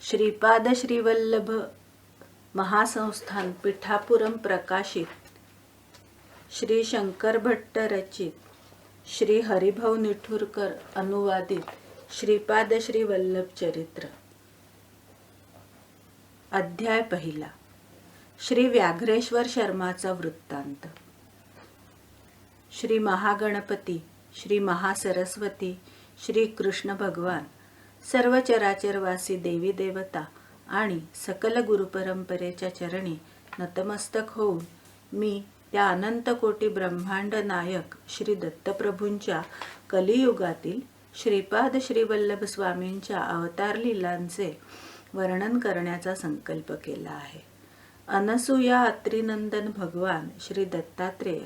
श्रीपाद श्रीवल्लभ महासंस्थान पिठापुरम प्रकाशित, श्री शंकर भट्ट रचित, श्री हरिभाऊ निठुरकर अनुवादित श्रीपाद श्रीवल्लभ चरित्र. अध्याय पहिला. श्री व्याघ्रेश्वर शर्माचा वृत्तांत. श्री महागणपती, श्री महासरस्वती, श्री कृष्ण भगवान, सर्व चराचरवासी देवी देवता आणि सकल गुरुपरंपरेच्या चरणी नतमस्तक होऊन मी त्या अनंत कोटी ब्रह्मांड नायक श्री दत्तप्रभूंच्या कलियुगातील श्रीपाद श्रीवल्लभ स्वामींच्या अवतार लीलांचे वर्णन करण्याचा संकल्प केला आहे. अनसूया अत्रिनंदन भगवान श्री दत्तात्रेय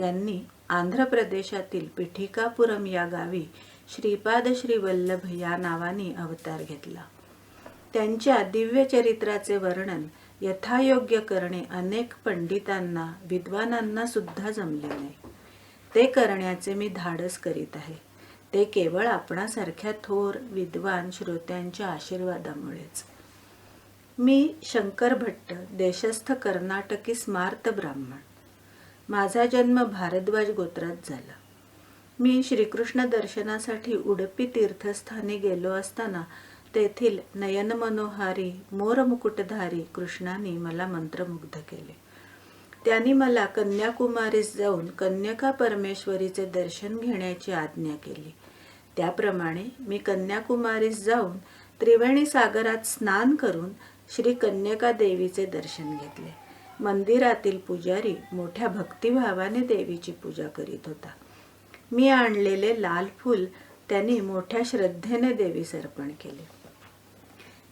यांनी आंध्र प्रदेशातील पिठिकापुरम या गावी श्रीपाद श्रीवल्लभ या नावाने अवतार घेतला. त्यांच्या दिव्य चरित्राचे वर्णन यथायोग्य करणे अनेक पंडितांना विद्वानांना सुद्धा जमले नाही. ते करण्याचे मी धाडस करीत आहे. ते केवळ आपणासारख्या थोर विद्वान श्रोत्यांच्या आशीर्वादामुळेच. मी शंकर भट्ट, देशस्थ कर्नाटकी स्मार्त ब्राह्मण. माझा जन्म भारद्वाज गोत्रात झाला. मी श्रीकृष्ण दर्शनासाठी उडपी तीर्थस्थानी गेलो असताना तेथील नयन मनोहारी मोरमुकुटधारी कृष्णाने मला मंत्रमुग्ध केले. त्यांनी मला कन्याकुमारीस जाऊन कन्यका परमेश्वरीचे दर्शन घेण्याची आज्ञा केली. त्याप्रमाणे मी कन्याकुमारीस जाऊन त्रिवेणी सागरात स्नान करून श्री कन्यका देवीचे दर्शन घेतले. मंदिरातील पुजारी मोठ्या भक्तिभावाने देवीची पूजा करीत होता. मी आणलेले लाल फूल त्यांनी मोठ्या श्रद्धेने देवीस अर्पण केले.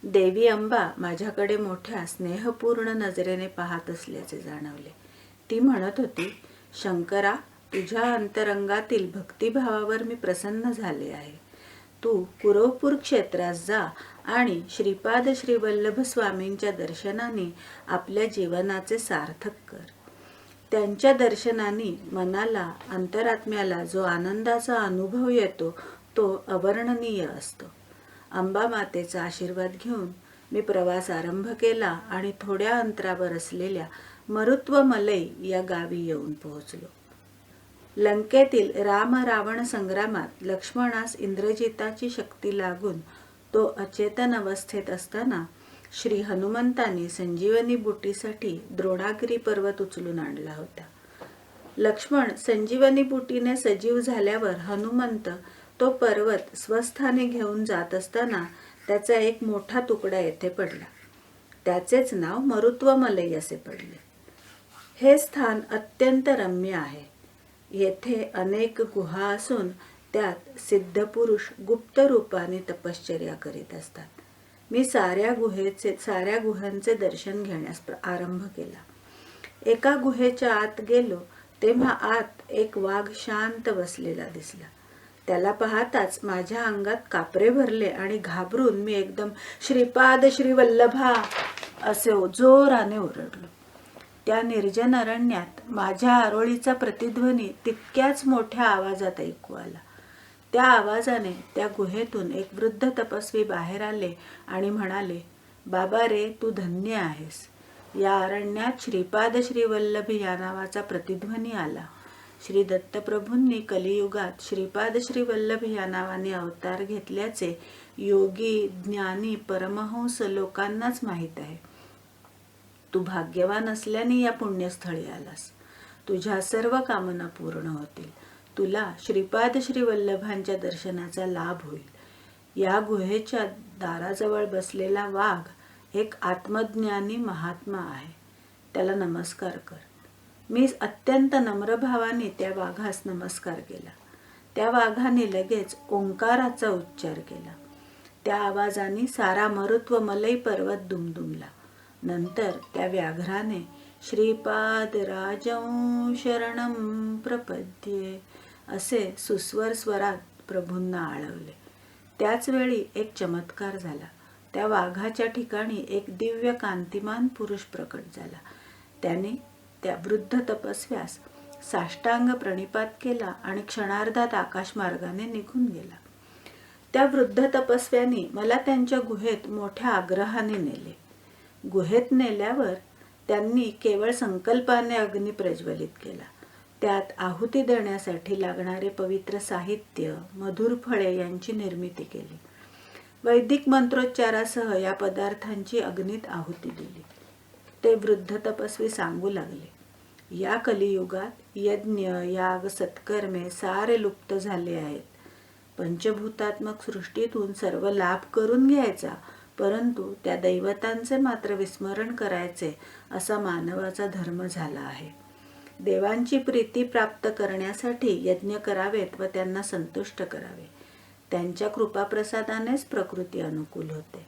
देवी अंबा माझ्याकडे मोठ्या स्नेहपूर्ण नजरेने पाहत असल्याचे जाणवले. ती म्हणत होती, शंकरा, तुझ्या अंतरंगातील भक्तिभावावर मी प्रसन्न झाले आहे. तू कुरवपूर क्षेत्रास जा आणि श्रीपाद श्रीवल्लभ स्वामींच्या दर्शनाने आपल्या जीवनाचे सार्थक कर. त्यांच्या दर्शनाने मनाला, अंतरात्म्याला जो आनंदाचा अनुभव येतो तो अवर्णनीय असतो. अंबा मातेचा आशीर्वाद घेऊन मी प्रवास आरंभ केला आणि थोड्या अंतरावर असलेल्या मरुत्वमलई या गावी येऊन पोहोचलो. लंकेतील राम रावण संग्रामात लक्ष्मणास इंद्रजिताची शक्ती लागून तो अचेतन अवस्थेत असताना श्री हनुमंतांनी संजीवनी बुटीसाठी द्रोणागिरी पर्वत उचलून आणला होता. लक्ष्मण संजीवनी बुटीने सजीव झाल्यावर हनुमंत तो पर्वत स्वस्थानी घेऊन जात असताना त्याचा एक मोठा तुकडा येथे पडला. त्याचेच नाव मरुत्वमलई असे पडले. हे स्थान अत्यंत रम्य आहे. येथे अनेक गुहा असून त्यात सिद्धपुरुष गुप्त रूपाने तपश्चर्या करीत असतात. मी साऱ्या गुहांचे दर्शन घेण्यास आरंभ केला. एका गुहेच्या आत गेलो तेव्हा आत एक वाघ शांत बसलेला दिसला. त्याला पाहताच माझ्या अंगात कापरे भरले आणि घाबरून मी एकदम श्रीपाद श्रीवल्लभा असे जोराने ओरडलो. त्या निर्जन अरण्यात माझ्या आरोळीचा प्रतिध्वनी तितक्याच मोठ्या आवाजात ऐकू आला. त्या आवाजाने त्या गुहेतून एक वृद्ध तपस्वी बाहेर आले आणि म्हणाले, बाबा रे, तू धन्य आहेस. या अरण्यात श्रीपाद श्रीवल्लभ या नावाचा प्रतिध्वनी आला. श्री दत्तप्रभूंनी कलियुगात श्रीपाद श्रीवल्लभ या नावाने अवतार घेतल्याचे योगी, ज्ञानी, परमहंस लोकांनाच माहीत आहे. तू भाग्यवान असल्याने या पुण्यस्थळी आलास. तुझ्या सर्व कामना पूर्ण होतील. तुला श्रीपाद श्रीवल्लभांच्या दर्शनाचा लाभ होईल. या गुहेच्या दाराजवळ बसलेला वाघ एक आत्मज्ञानी महात्मा आहे. त्याला नमस्कार कर. मी अत्यंत नम्र भावाने त्या वाघास नमस्कार केला. त्या वाघाने लगेच ओंकाराचा उच्चार केला. त्या आवाजाने सारा मरुत्वमलई पर्वत दुमदुमला. नंतर त्या व्याघ्राने श्रीपाद राजं शरणं प्रपद्ये असे सुस्वर स्वरात प्रभूंना आळवले. त्याच वेळी एक चमत्कार झाला. त्या वाघाच्या ठिकाणी एक दिव्य कांतिमान पुरुष प्रकट झाला. त्याने त्या वृद्ध तपस्व्यास साष्टांग प्रणिपात केला आणि क्षणार्धात आकाशमार्गाने निघून गेला. त्या वृद्ध तपस्व्यांनी मला त्यांच्या गुहेत मोठ्या आग्रहाने नेले. गुहेत नेल्यावर त्यांनी केवळ संकल्पाने अग्नी प्रज्वलित केला. त्यात आहुती देण्यासाठी लागणारे पवित्र साहित्य, मधुर फळे यांची निर्मिती केली. वैदिक मंत्रोच्चारासह या पदार्थांची अग्नीत आहुती दिली. ते वृद्ध तपस्वी सांगू लागले, या कलियुगात यज्ञ, याग, सत्कर्मे सारे लुप्त झाले आहेत. पंचभूतात्मक सृष्टीतून सर्व लाभ करून घ्यायचा, परंतु त्या दैवतांचे मात्र विस्मरण करायचे असा मानवाचा धर्म झाला आहे. देवांची प्रीती प्राप्त करण्यासाठी यज्ञ करावेत व त्यांना संतुष्ट करावे. त्यांच्या कृपाप्रसादानेच प्रकृती अनुकूल होते.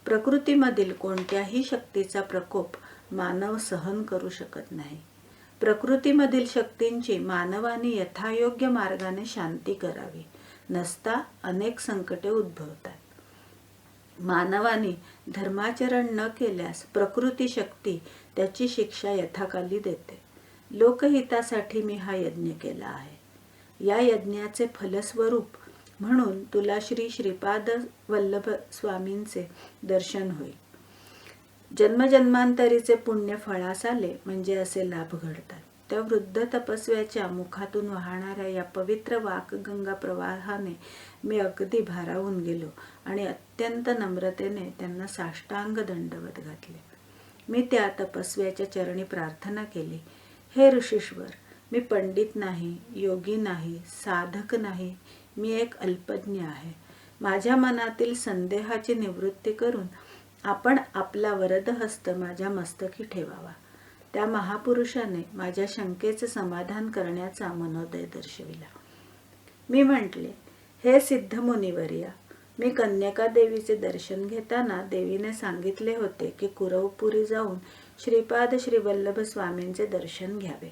प्रकृतीमधील कोणत्याही शक्तीचा प्रकोप मानव सहन करू शकत नाही. प्रकृतीमधील शक्तींची मानवाने यथायोग्य मार्गाने शांती करावी, नसता अनेक संकटे उद्भवतात. मानवाने धर्माचरण न केल्यास प्रकृती शक्ती त्याची शिक्षा यथाकाली देते. लोकहितासाठी मी हा यज्ञ केला आहे. या यज्ञाचे फलस्वरूप म्हणून तुला श्री श्रीपाद वल्लभ स्वामींचे दर्शन होईल. जन्मजन्मांतरीचे पुण्य फळास आले म्हणजे असे लाभ घडतात. त्या वृद्ध तपस्व्याच्या मुखातून वाहणाऱ्या या पवित्र वाकगंगा प्रवाहाने मी अगदी भारावून गेलो आणि अत्यंत नम्रतेने त्यांना साष्टांग दंडवत घातले. मी त्या तपस्व्याच्या चरणी प्रार्थना केली, हे ऋषीश्वर, मी पंडित नाही, योगी नाही, साधक नाही, मी एक अल्पज्ञ आहे. माझ्या मनातील संदेहाची निवृत्ती करून आपण आपला वरदहस्त माझ्या मस्तकी ठेवावा. त्या महापुरुषाने माझ्या शंकेचे समाधान करण्याचा मनोदय दर्शविला. मी म्हटले, हे सिद्ध मुनिवर्या, मी कन्यका देवीचे दर्शन घेताना देवीने सांगितले होते की कुरवपुरी जाऊन श्रीपाद श्री वल्लभ स्वामींचे दर्शन घ्यावे.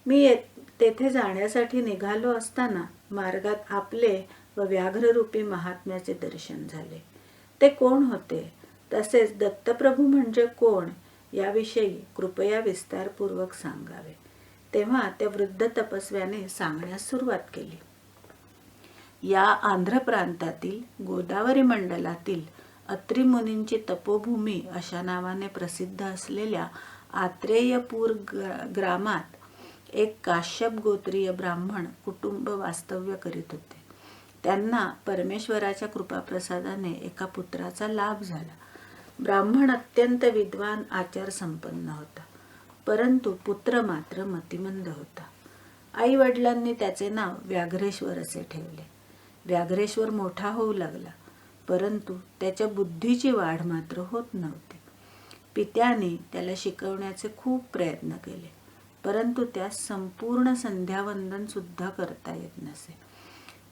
मी तेथे जाण्यासाठी निघालो असताना मार्गात आपले व व्याघ्ररूपी महात्म्याचे दर्शन झाले. ते कोण होते, तसेच दत्तप्रभू म्हणजे कोण याविषयी कृपया विस्तारपूर्वक सांगावे. तेव्हा त्या वृद्ध तपस्व्याने सांगण्यास सुरुवात केली. या आंध्र प्रांतातील गोदावरी मंडलातील अत्री मुनींची तपोभूमी अशा नावाने प्रसिद्ध असलेल्या आत्रेयपूर ग्रामात एक काश्यप गोत्रीय ब्राह्मण कुटुंब वास्तव्य करीत होते. त्यांना परमेश्वराच्या कृपाप्रसादाने एका पुत्राचा लाभ झाला. ब्राह्मण अत्यंत विद्वान, आचार संपन्न होता, परंतु पुत्र मात्र मतिमंद होता. आई वडिलांनी त्याचे नाव व्याघ्रेश्वर असे ठेवले. व्याघ्रेश्वर मोठा होऊ लागला, परंतु त्याच्या बुद्धीची वाढ मात्र होत नव्हती. पित्याने त्याला शिकवण्याचे खूप प्रयत्न केले, परंतु त्यास संपूर्ण संध्यावंदन सुद्धा करता येत नसे.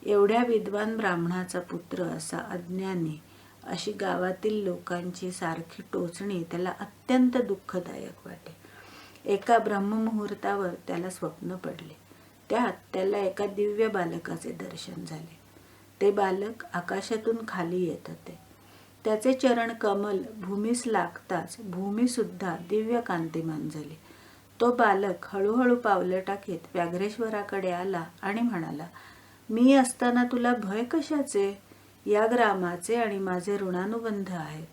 एवढ्या विद्वान ब्राह्मणाचा पुत्र असा अज्ञानी, अशी गावातील लोकांची सारखी टोचणी त्याला अत्यंत दुःखदायक वाटे. एका ब्रह्ममुहूर्तावर त्याला स्वप्न पडले. त्यात त्याला एका दिव्य बालकाचे दर्शन झाले. ते बालक आकाशातून खाली येत होते. त्याचे चरण कमल भूमीस लागताच भूमी सुद्धा दिव्य कांतिमान झाली. तो बालक हळूहळू पावले टाकीत व्याघ्रेश्वराकडे आला आणि म्हणाला, मी असताना तुला भय कशाचे? या ग्रामाचे आणि माझे ऋणानुबंध आहेत.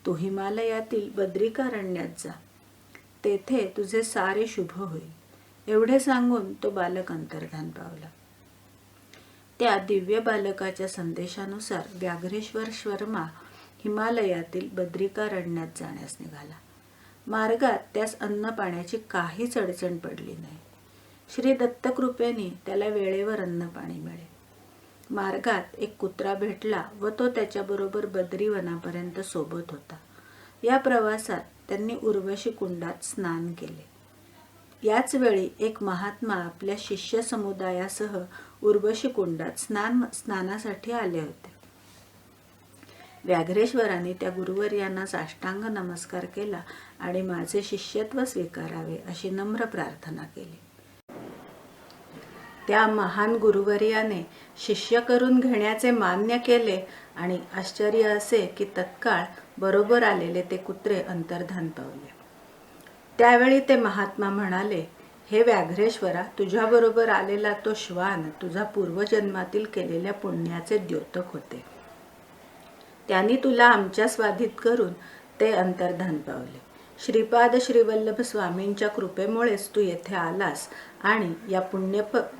तू हिमालयातील बद्रिकारण्यात जा, तेथे तुझे सारे शुभ होईल. एवढे सांगून तो बालक अंतर्धान पावला. त्या दिव्य बालकाच्या संदेशानुसार व्याघ्रेश्वर शर्मा हिमालयातील बद्रिकारण्यात जाण्यास निघाला. मार्गात त्यास अन्न पाण्याची काहीच अडचण पडली नाही. श्री दत्तकृपेने त्याला वेळेवर अन्न पाणी मिळे. मार्गात एक कुत्रा भेटला व तो त्याच्याबरोबर बद्रीवनापर्यंत सोबत होता. या प्रवासात त्यांनी उर्वशी कुंडात स्नान केले. याच वेळी एक महात्मा आपल्या शिष्य समुदायासह उर्वशी कुंडात स्नानासाठी आले होते. व्याघ्रेश्वराने त्या गुरुवर्यांना साष्टांग नमस्कार केला आणि माझे शिष्यत्व स्वीकारावे अशी नम्र प्रार्थना केली. त्या महान गुरुवर्याने शिष्य करून घेण्याचे मान्य केले आणि आश्चर्य असे की तत्काळ बरोबर आलेले ते कुत्रे अंतर्धान पावले. त्यावेळी ते महात्मा म्हणाले, हे व्याघ्रेश्वरा, तुझ्याबरोबर आलेला तो श्वान तुझा पूर्वजन्मातील केलेल्या पुण्याचे द्योतक होते. त्यांनी तुला आमच्या स्वाधीत करून ते अंतर्धान पावले. श्रीपाद श्रीवल्लभ स्वामींच्या कृपेमुळेच तू येथे आलास आणि या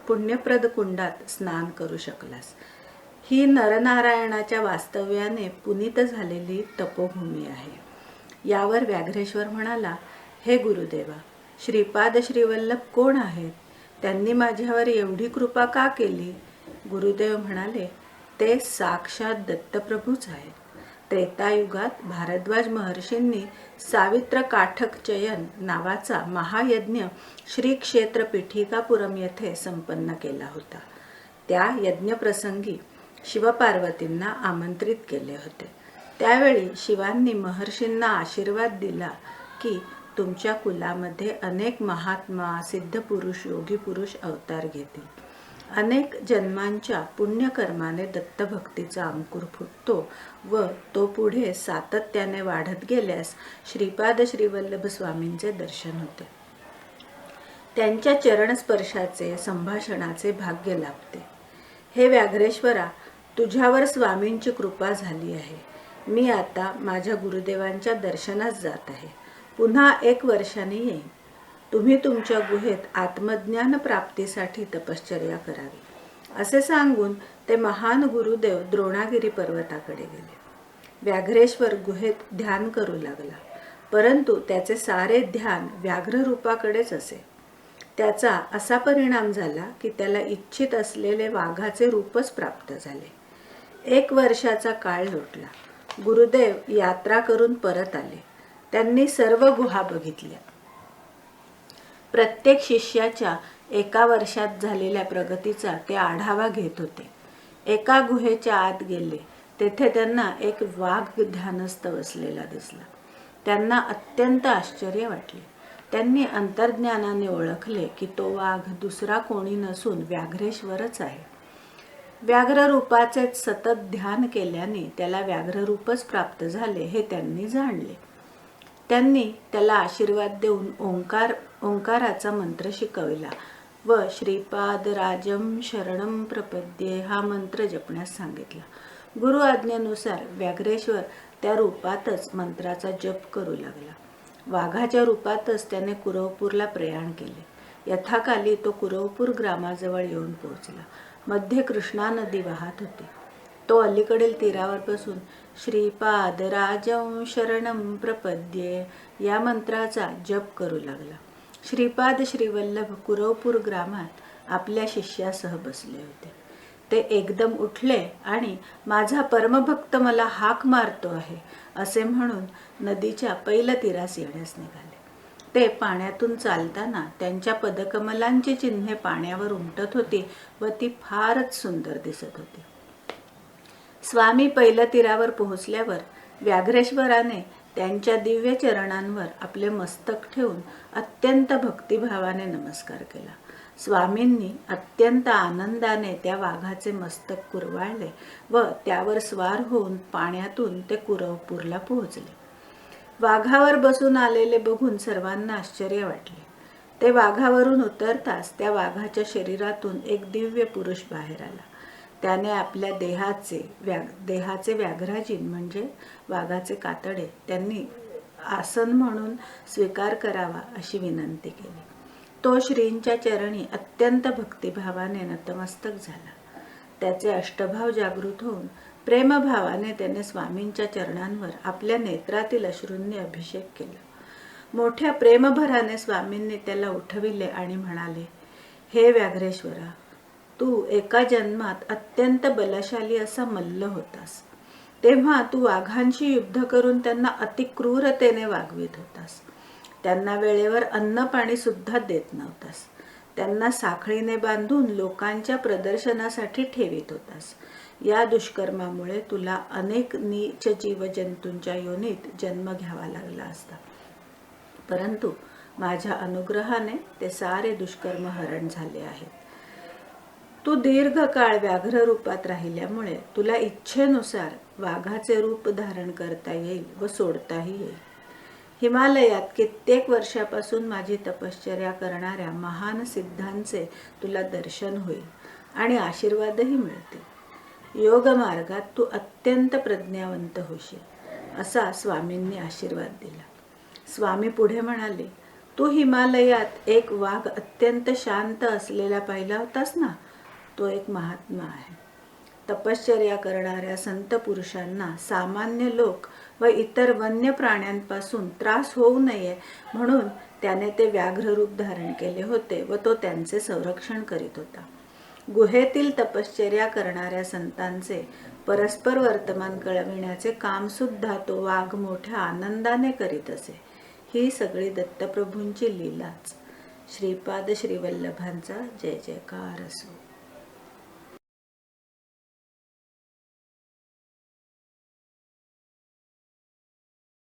पुण्यप्रद कुंडात स्नान करू शकलास. ही नरनारायणाच्या वास्तव्याने पुनीत झालेली तपोभूमी आहे. यावर व्याघ्रेश्वर म्हणाला, हे गुरुदेवा, श्रीपाद श्रीवल्लभ कोण आहेत? त्यांनी माझ्यावर एवढी कृपा का केली? गुरुदेव म्हणाले, ते साक्षात दत्तप्रभूच आहेत. त्रेतायुगात भारद्वाज महर्षींनी सावित्र काठक चयन नावाचा महायज्ञ श्री क्षेत्र पिठिकापुरम येथे संपन्न केला होता. त्या यज्ञप्रसंगी शिवपार्वतींना आमंत्रित केले होते. त्यावेळी शिवांनी महर्षींना आशीर्वाद दिला की तुमच्या कुलामध्ये अनेक महात्मा, सिद्धपुरुष, योगी पुरुष अवतार घेतील. अनेक जन्मांच्या पुण्यकर्माने दत्तभक्तीचा अंकुर फुटतो व तो पुढे सातत्याने वाढत गेल्यास श्रीपाद श्रीवल्लभ स्वामींचे दर्शन होते. त्यांच्या चरणस्पर्शाचे संभाषणाचे भाग्य लाभते. हे व्याघ्रेश्वरा, तुझ्यावर स्वामींची कृपा झाली आहे. मी आता माझ्या गुरुदेवांच्या दर्शनास जात आहे. पुन्हा 1 वर्षाने येईन. तुम्ही तुमच्या गुहेत आत्मज्ञान प्राप्तीसाठी तपश्चर्या करावी. असे सांगून ते महान गुरुदेव द्रोणागिरी पर्वताकडे गेले. व्याघ्रेश्वर गुहेत ध्यान करू लागला, परंतु त्याचे सारे ध्यान व्याघ्र रूपाकडेच असे. त्याचा असा परिणाम झाला की त्याला इच्छित असलेले वाघाचे रूपच प्राप्त झाले. 1 वर्षाचा काळ लोटला. गुरुदेव यात्रा करून परत आले. त्यांनी सर्व गुहा बघितल्या. प्रत्येक शिष्याच्या 1 वर्षात झालेल्या प्रगतीचा ते आढावा घेत होते. एका गुहेच्या आत गेले. तेथे त्यांना एक वाघ ध्यानस्थ बसलेला दिसला. त्यांना अत्यंत आश्चर्य वाटले. त्यांनी अंतर्ज्ञानाने ओळखले की तो वाघ दुसरा कोणी नसून व्याघ्रेश्वरच आहे. व्याघ्र रूपाचे सतत ध्यान केल्याने त्याला व्याघ्ररूपच प्राप्त झाले हे त्यांनी जाणले. त्यांनी त्याला आशीर्वाद देऊन ओंकाराचा मंत्र शिकविला व श्रीपाद राजम शरणम प्रपद्ये हा मंत्र जपण्यास सांगितला. गुरु आज्ञेनुसार व्याघ्रेश्वर त्या रूपातच मंत्राचा जप करू लागला. वाघाच्या रूपातच त्याने कुरवपूरला प्रयाण केले. यथाकाली तो कुरवपूर ग्रामाजवळ येऊन पोहोचला. मध्ये कृष्णा नदी वाहत होती. तो अलीकडील तीरावर बसून श्रीपाद राजं शरणं प्रपद्ये या मंत्राचा जप करू लागला. श्रीपाद श्रीवल्लभ कुरवपूर ग्रामात आपल्या शिष्यासह बसले होते. ते एकदम उठले आणि माझा परमभक्त मला हाक मारतो आहे असे म्हणून नदीच्या पैलतीरास येण्यास निघाले. ते पाण्यातून चालताना त्यांच्या पदकमलांची चिन्हे पाण्यावर उमटत होती व ती फारच सुंदर दिसत होती. स्वामी पैलतीरावर पोहोचल्यावर व्याघ्रेश्वराने त्यांच्या दिव्य चरणांवर आपले मस्तक ठेवून अत्यंत भक्तिभावाने नमस्कार केला. स्वामींनी अत्यंत आनंदाने त्या वाघाचे मस्तक कुरवाळले व त्यावर स्वार होऊन पाण्यातून ते कुरवपूरला पोहोचले. वाघावर बसून आलेले बघून सर्वांना आश्चर्य वाटले. ते वाघावरून उतरताच त्या वाघाच्या शरीरातून एक दिव्य पुरुष बाहेर आला. त्याने आपल्या देहाचे व्याघ्राजीन म्हणजे वाघाचे कातडे त्यांनी आसन म्हणून स्वीकार करावा अशी विनंती केली. तो श्रींच्या चरणी अत्यंत भक्तिभावाने नतमस्तक झाला. त्याचे अष्टभाव जागृत होऊन प्रेमभावाने त्याने स्वामींच्या चरणांवर आपल्या नेत्रातील अश्रूंनी अभिषेक केला. मोठ्या प्रेमभराने स्वामींनी त्याला उठविले आणि म्हणाले, हे व्याघ्रेश्वरा, तू एका जन्मात अत्यंत बलशाली असा मल्ल होतास. तेव्हा तू वाघांशी युद्ध करून त्यांना अतिक्रूरतेने वागवित होतास. त्यांना वेळेवर अन्न पाणी सुद्धा देत नव्हतास. त्यांना साखळीने बांधून लोकांच्या प्रदर्शनासाठी ठेवीत होतास. या दुष्कर्मामुळे तुला अनेक नीच जीवजंतूंच्या योनीत जन्म घ्यावा लागला असता. परंतु माझ्या अनुग्रहाने ते सारे दुष्कर्म हरण झाले आहेत. तू दीर्घकाळ व्याघ्र रूपात राहिल्यामुळे तुला इच्छेनुसार वाघाचे रूप धारण करता येईल व सोडताही येईल. हिमालयात कित्येक वर्षापासून माझी तपश्चर्या करणाऱ्या महान सिद्धांचे तुला दर्शन होईल आणि आशीर्वादही मिळतील. योग मार्गात तू अत्यंत प्रज्ञावंत होशील असा स्वामींनी आशीर्वाद दिला. स्वामी पुढे म्हणाले, तू हिमालयात एक वाघ अत्यंत शांत असलेला पाहिला होतास ना, तो एक महात्मा आहे. तपश्चर्या करणाऱ्या संत पुरुषांना सामान्य लोक व इतर वन्य प्राण्यांपासून त्रास होऊ नये म्हणून त्याने ते व्याघ्र रूप धारण केले होते व तो त्यांचे संरक्षण करीत होता. गुहेतील तपश्चर्या करणाऱ्या संतांचे परस्पर वर्तमान कळविण्याचे काम सुद्धा तो वाघ मोठ्या आनंदाने करीत असे. ही सगळी दत्तप्रभूंची लीलाच. श्रीपाद श्रीवल्लभांचा जय जयकार असो.